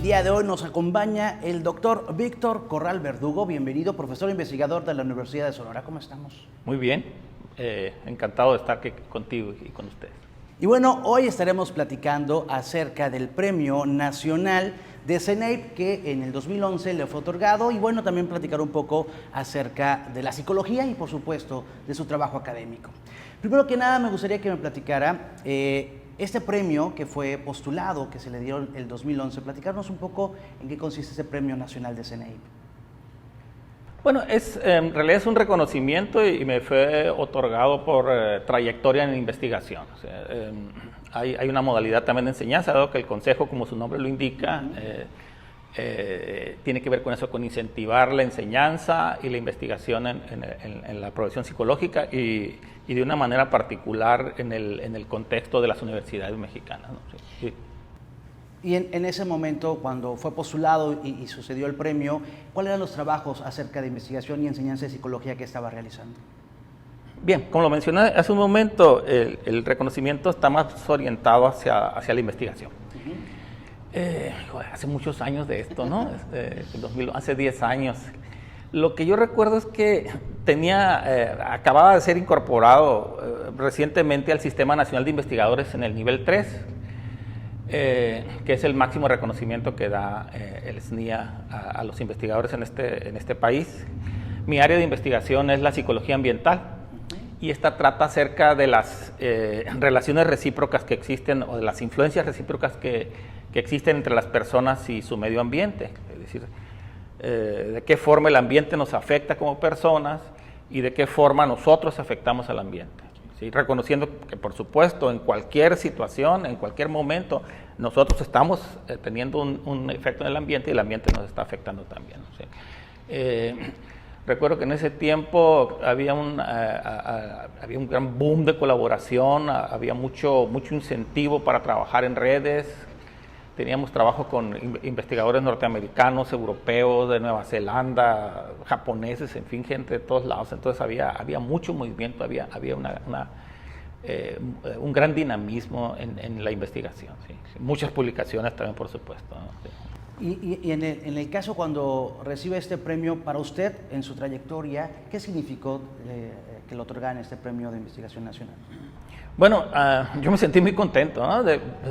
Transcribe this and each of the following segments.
El día de hoy nos acompaña el doctor Víctor Corral Verdugo. Bienvenido, profesor investigador de la Universidad de Sonora. ¿Cómo estamos? Muy bien, encantado de estar aquí contigo y con ustedes. Y bueno, hoy estaremos platicando acerca del Premio Nacional de CENEIP que en el 2011 le fue otorgado, y bueno, también platicar un poco acerca de la psicología y por supuesto de su trabajo académico. Primero que nada me gustaría que me platicara este premio que fue postulado, que se le dio el 2011, platicarnos un poco en qué consiste este Premio Nacional de CENEIP. Bueno, en realidad es un reconocimiento y me fue otorgado por trayectoria en investigación. O sea, hay una modalidad también de enseñanza, dado que el consejo, como su nombre lo indica, tiene que ver con eso, con incentivar la enseñanza y la investigación en la profesión psicológica y de una manera particular en el contexto de las universidades mexicanas, ¿no? Sí. Y en ese momento, cuando fue postulado y sucedió el premio, ¿cuáles eran los trabajos acerca de investigación y enseñanza de psicología que estaba realizando? Bien, como lo mencioné hace un momento, el reconocimiento está más orientado hacia la investigación. Hace muchos años de esto, ¿no? Hace 10 años. Lo que yo recuerdo es que acababa de ser incorporado recientemente al Sistema Nacional de Investigadores en el nivel 3, que es el máximo reconocimiento que da el SNIA a los investigadores en este país. Mi área de investigación es la psicología ambiental y esta trata acerca de las relaciones recíprocas que existen o de las influencias recíprocas que existen entre las personas y su medio ambiente. Es decir, de qué forma el ambiente nos afecta como personas y de qué forma nosotros afectamos al ambiente. ¿Sí? Reconociendo que, por supuesto, en cualquier situación, en cualquier momento, nosotros estamos teniendo un efecto en el ambiente y el ambiente nos está afectando también. ¿Sí? Recuerdo que en ese tiempo había un gran boom de colaboración, había mucho incentivo para trabajar en redes. Teníamos trabajo con investigadores norteamericanos, europeos, de Nueva Zelanda, japoneses, en fin, gente de todos lados. Entonces había mucho movimiento, había un gran dinamismo en la investigación. ¿Sí? Muchas publicaciones también, por supuesto, ¿no? Sí. Y en el caso cuando recibe este premio, para usted, en su trayectoria, ¿qué significó que le otorgaran este premio de investigación nacional? Bueno, yo me sentí muy contento, ¿no?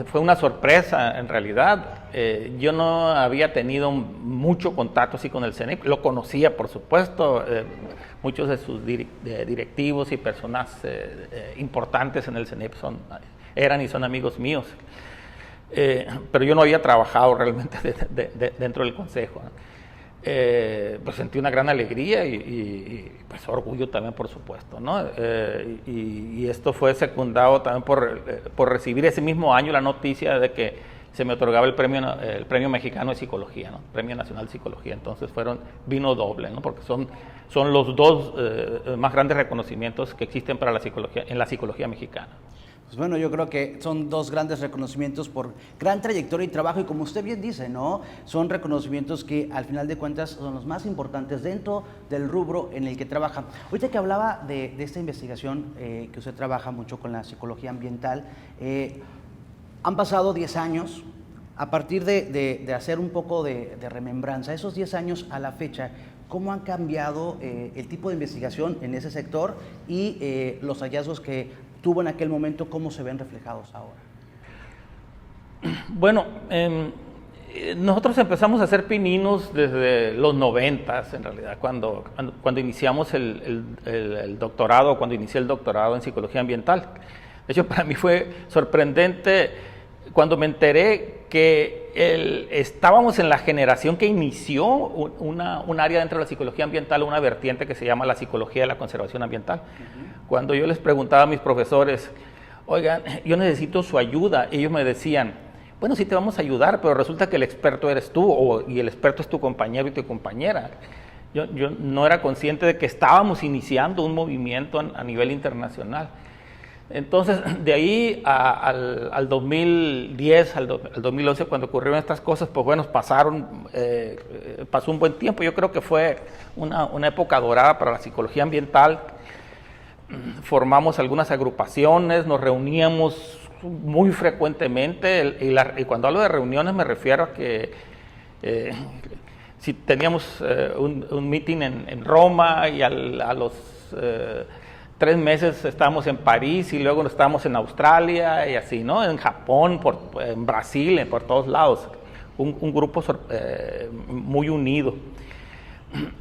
Fue una sorpresa en realidad. Yo no había tenido mucho contacto así con el CENEIP, lo conocía por supuesto, muchos de sus directivos y personas importantes en el CENEIP eran y son amigos míos, pero yo no había trabajado realmente dentro del consejo, ¿no? Pues sentí una gran alegría y pues orgullo también, por supuesto, ¿no? Y esto fue secundado también por recibir ese mismo año la noticia de que se me otorgaba el premio mexicano de psicología, ¿no? Premio Nacional de Psicología. Entonces vino doble, ¿no? Porque son los dos más grandes reconocimientos que existen para en la psicología mexicana. Pues bueno, yo creo que son dos grandes reconocimientos por gran trayectoria y trabajo, y como usted bien dice, ¿no? Son reconocimientos que al final de cuentas son los más importantes dentro del rubro en el que trabaja. Ahorita que hablaba de esta investigación, que usted trabaja mucho con la psicología ambiental, han pasado 10 años, a partir de hacer un poco de remembranza, esos 10 años a la fecha, ¿cómo han cambiado el tipo de investigación en ese sector y los hallazgos que tuvo en aquel momento, cómo se ven reflejados ahora? Bueno, nosotros empezamos a hacer pininos desde los 90s, en realidad, cuando iniciamos el doctorado, cuando inicié el doctorado en psicología ambiental. De hecho, para mí fue sorprendente cuando me enteré que estábamos en la generación que inició un área dentro de la psicología ambiental, una vertiente que se llama la psicología de la conservación ambiental. Cuando yo les preguntaba a mis profesores, oigan, yo necesito su ayuda, ellos me decían, bueno, sí te vamos a ayudar, pero resulta que el experto eres tú, y el experto es tu compañero y tu compañera. Yo no era consciente de que estábamos iniciando un movimiento a nivel internacional. Entonces, de ahí al 2010, al 2011, cuando ocurrieron estas cosas, pues bueno, pasó un buen tiempo. Yo creo que fue una época dorada para la psicología ambiental. Formamos algunas agrupaciones, nos reuníamos muy frecuentemente, y cuando hablo de reuniones me refiero a que Si teníamos un meeting en Roma y a los 3 meses estábamos en París y luego estábamos en Australia y así, ¿no? En Japón, en Brasil, por todos lados. Un grupo muy unido.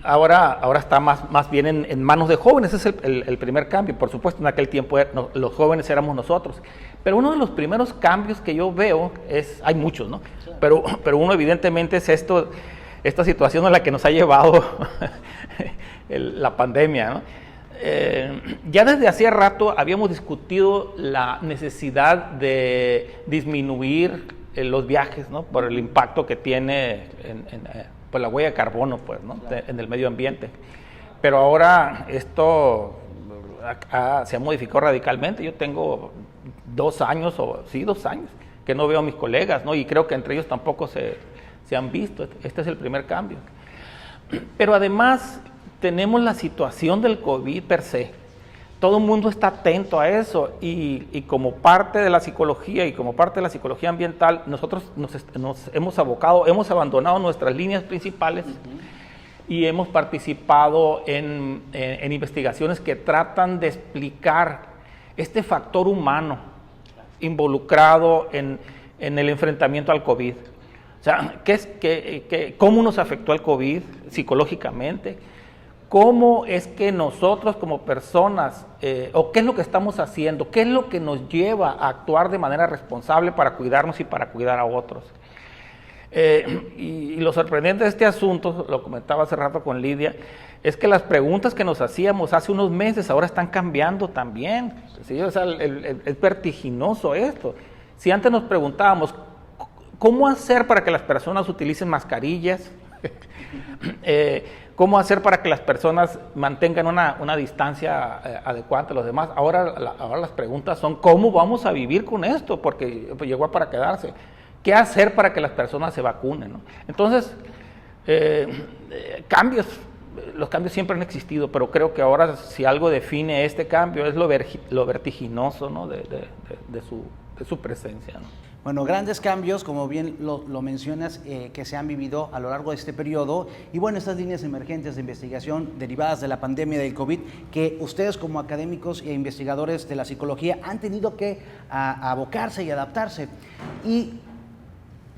Ahora está más bien en manos de jóvenes. Ese es el primer cambio. Por supuesto, en aquel tiempo los jóvenes éramos nosotros. Pero uno de los primeros cambios que yo veo hay muchos, ¿no? Pero uno evidentemente es esta situación a la que nos ha llevado la pandemia, ¿no? Ya desde hacía rato habíamos discutido la necesidad de disminuir los viajes, ¿no? Por el impacto que tiene por la huella de carbono, pues, ¿no? En el medio ambiente. Pero ahora esto se ha modificado radicalmente. Yo tengo 2 años, 2 años, que no veo a mis colegas, ¿no? Y creo que entre ellos tampoco se han visto. Este es el primer cambio. Pero además tenemos la situación del COVID per se. Todo el mundo está atento a eso y como parte de la psicología y como parte de la psicología ambiental, nosotros nos hemos abandonado nuestras líneas principales y hemos participado en investigaciones que tratan de explicar este factor humano involucrado en el enfrentamiento al COVID. O sea, ¿cómo nos afectó el COVID psicológicamente? ¿Cómo es que nosotros como personas, o qué es lo que estamos haciendo, qué es lo que nos lleva a actuar de manera responsable para cuidarnos y para cuidar a otros? Y lo sorprendente de este asunto, lo comentaba hace rato con Lidia, es que las preguntas que nos hacíamos hace unos meses ahora están cambiando también. ¿Sí? O sea, es vertiginoso esto. Si antes nos preguntábamos, ¿cómo hacer para que las personas utilicen mascarillas? ¿Cómo hacer para que las personas mantengan una distancia adecuada entre los demás? Ahora las preguntas son, ¿cómo vamos a vivir con esto? Porque llegó para quedarse. ¿Qué hacer para que las personas se vacunen, ¿no? Entonces, los cambios siempre han existido, pero creo que ahora si algo define este cambio es lo vertiginoso, ¿no? de su presencia, ¿no? Bueno, grandes cambios, como bien lo mencionas, que se han vivido a lo largo de este periodo. Y bueno, estas líneas emergentes de investigación derivadas de la pandemia del COVID, que ustedes como académicos e investigadores de la psicología han tenido que abocarse y adaptarse. Y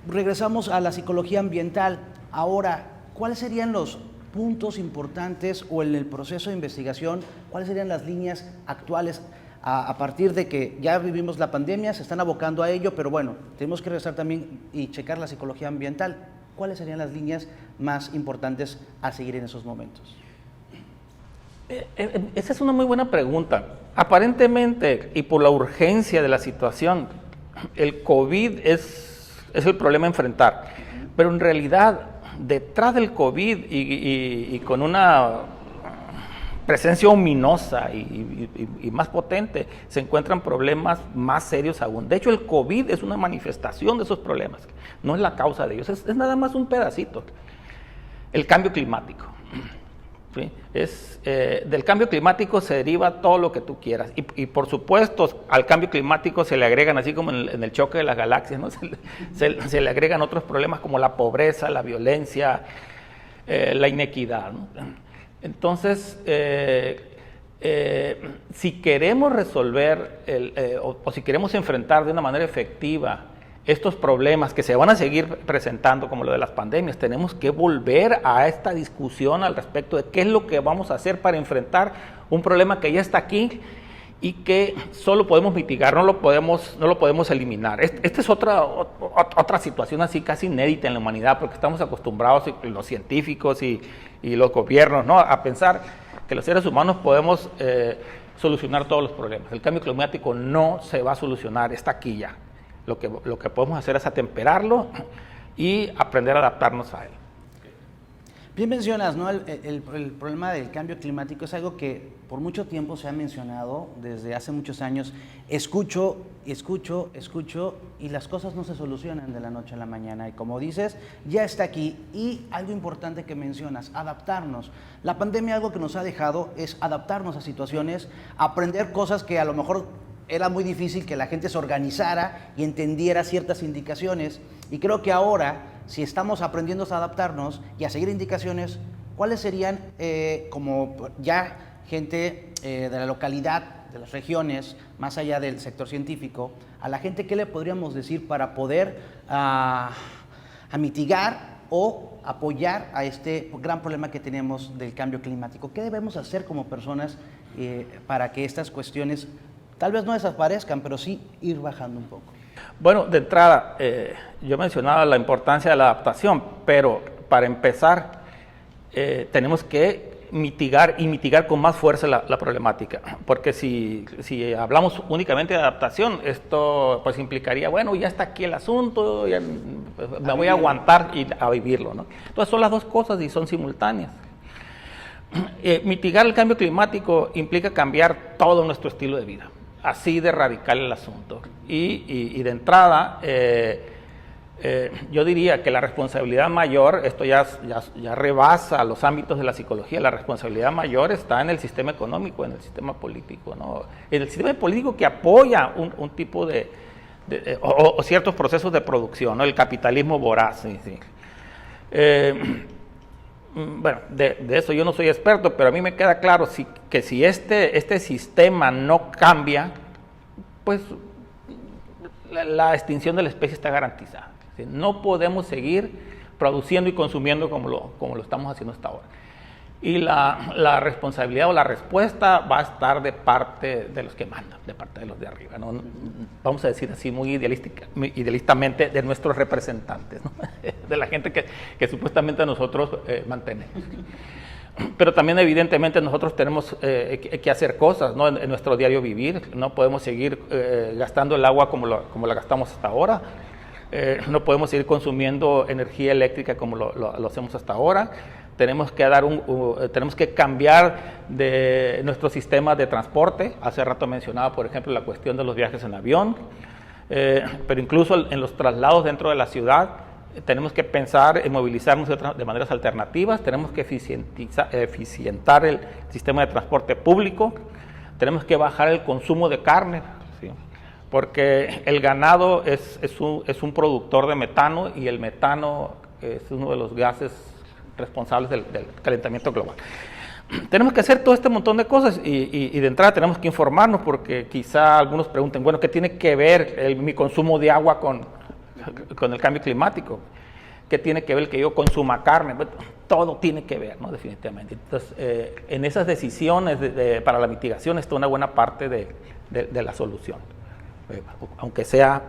regresamos a la psicología ambiental. Ahora, ¿cuáles serían los puntos importantes o en el proceso de investigación, cuáles serían las líneas actuales a partir de que ya vivimos la pandemia, se están abocando a ello, pero bueno, tenemos que regresar también y checar la psicología ambiental? ¿Cuáles serían las líneas más importantes a seguir en esos momentos? Esa es una muy buena pregunta. Aparentemente, y por la urgencia de la situación, el COVID es el problema a enfrentar, pero en realidad, detrás del COVID y con una presencia ominosa y más potente, se encuentran problemas más serios aún. De hecho, el COVID es una manifestación de esos problemas, no es la causa de ellos, es nada más un pedacito. El cambio climático. ¿Sí? Del cambio climático se deriva todo lo que tú quieras. Y por supuesto, al cambio climático se le agregan, así como en el choque de las galaxias, ¿no? se le agregan otros problemas como la pobreza, la violencia, la inequidad, ¿no? Entonces, si queremos resolver o si queremos enfrentar de una manera efectiva estos problemas que se van a seguir presentando, como lo de las pandemias, tenemos que volver a esta discusión al respecto de qué es lo que vamos a hacer para enfrentar un problema que ya está aquí y que solo podemos mitigar, no lo podemos eliminar. Esta es otra situación así casi inédita en la humanidad, porque estamos acostumbrados, los científicos y los gobiernos, ¿no?, a pensar que los seres humanos podemos solucionar todos los problemas. El cambio climático no se va a solucionar, está aquí ya. Lo que podemos hacer es atemperarlo y aprender a adaptarnos a él. Bien mencionas, ¿no? El problema del cambio climático es algo que por mucho tiempo se ha mencionado, desde hace muchos años. Escucho y las cosas no se solucionan de la noche a la mañana. Y como dices, ya está aquí. Y algo importante que mencionas, adaptarnos. La pandemia, algo que nos ha dejado es adaptarnos a situaciones, aprender cosas que a lo mejor era muy difícil que la gente se organizara y entendiera ciertas indicaciones. Y creo que ahora si estamos aprendiendo a adaptarnos y a seguir indicaciones, ¿cuáles serían, como ya gente de la localidad, de las regiones, más allá del sector científico, a la gente qué le podríamos decir para poder a mitigar o apoyar a este gran problema que tenemos del cambio climático? ¿Qué debemos hacer como personas para que estas cuestiones tal vez no desaparezcan, pero sí ir bajando un poco? Bueno, de entrada, yo mencionaba la importancia de la adaptación, pero para empezar tenemos que mitigar con más fuerza la problemática, porque si hablamos únicamente de adaptación, esto pues implicaría, bueno, ya está aquí el asunto, ya me voy a aguantar y a vivirlo, ¿no? Entonces son las dos cosas y son simultáneas. Mitigar el cambio climático implica cambiar todo nuestro estilo de vida, así de radical el asunto, y de entrada yo diría que la responsabilidad mayor, esto ya rebasa los ámbitos de la psicología, la responsabilidad mayor está en el sistema económico, en el sistema político, ¿no? En el sistema político que apoya un tipo o ciertos procesos de producción, ¿no? El capitalismo voraz. Sí, sí. Bueno, de eso yo no soy experto, pero a mí me queda claro que si este sistema no cambia, pues la extinción de la especie está garantizada. ¿Sí? No podemos seguir produciendo y consumiendo como lo estamos haciendo hasta ahora. Y la responsabilidad o la respuesta va a estar de parte de los que mandan, de parte de los de arriba, ¿no? Vamos a decir así muy idealistamente, de nuestros representantes, ¿no? De la gente que supuestamente nosotros mantenemos. Pero también evidentemente nosotros tenemos que hacer cosas, ¿no? En nuestro diario vivir. No podemos seguir gastando el agua como la gastamos hasta ahora. No podemos seguir consumiendo energía eléctrica como lo hacemos hasta ahora. Tenemos que cambiar de nuestro sistema de transporte. Hace rato mencionaba, por ejemplo, la cuestión de los viajes en avión, pero incluso en los traslados dentro de la ciudad tenemos que pensar en movilizarnos de maneras alternativas. Tenemos que eficientar el sistema de transporte público. Tenemos que bajar el consumo de carne, ¿sí? Porque el ganado es un productor de metano, y el metano es uno de los gases responsables del calentamiento global. Tenemos que hacer todo este montón de cosas y de entrada tenemos que informarnos, porque quizá algunos pregunten, bueno, ¿qué tiene que ver mi consumo de agua con el cambio climático? ¿Qué tiene que ver el que yo consuma carne? Bueno, todo tiene que ver, ¿no? Definitivamente. Entonces, en esas decisiones para la mitigación está una buena parte de la solución, aunque sea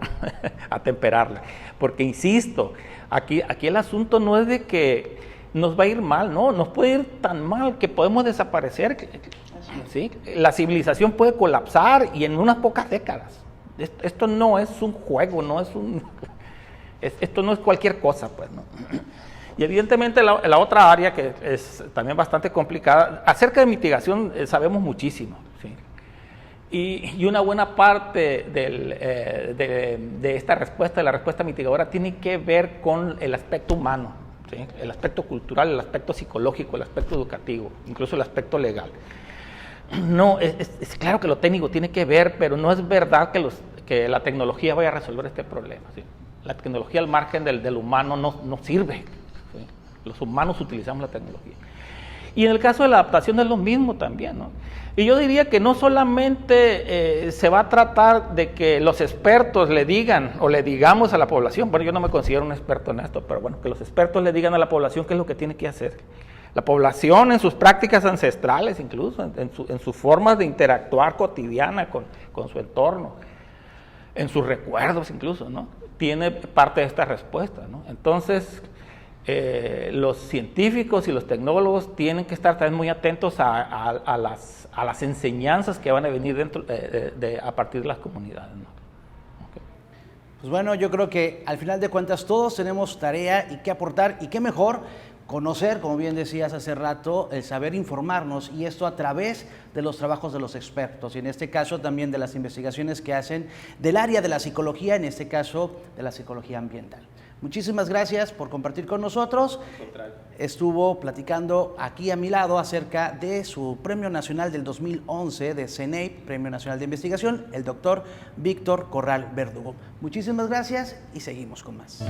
atemperarla. Porque, insisto, aquí el asunto no es de que nos va a ir mal, no, nos puede ir tan mal que podemos desaparecer, ¿sí? La civilización puede colapsar y en unas pocas décadas. Esto no es un juego, esto no es cualquier cosa, pues, ¿no? Y evidentemente la otra área que es también bastante complicada, acerca de mitigación sabemos muchísimo, ¿sí? Y una buena parte de esta respuesta, de la respuesta mitigadora, tiene que ver con el aspecto humano, ¿sí? El aspecto cultural, el aspecto psicológico, el aspecto educativo, incluso el aspecto legal. No, es claro que lo técnico tiene que ver, pero no es verdad que la tecnología vaya a resolver este problema, ¿sí? La tecnología al margen del humano no sirve, ¿sí? Los humanos utilizamos la tecnología. Y en el caso de la adaptación es lo mismo también, ¿no? Y yo diría que no solamente se va a tratar de que los expertos le digan o le digamos a la población, bueno, yo no me considero un experto en esto, pero bueno, que los expertos le digan a la población qué es lo que tiene que hacer. La población en sus prácticas ancestrales, incluso en sus formas de interactuar cotidiana con su entorno, en sus recuerdos incluso, ¿no? Tiene parte de esta respuesta, ¿no? Entonces, los científicos y los tecnólogos tienen que estar también muy atentos a las enseñanzas que van a venir a partir de las comunidades, ¿no? Okay. Pues bueno, yo creo que al final de cuentas todos tenemos tarea y qué aportar, y qué mejor conocer, como bien decías hace rato, el saber informarnos, y esto a través de los trabajos de los expertos, y en este caso también de las investigaciones que hacen del área de la psicología, en este caso de la psicología ambiental. Muchísimas gracias por compartir con nosotros. Estuvo platicando aquí a mi lado acerca de su Premio Nacional del 2011 de CENEIP, Premio Nacional de Investigación, el doctor Víctor Corral Verdugo. Muchísimas gracias y seguimos con más.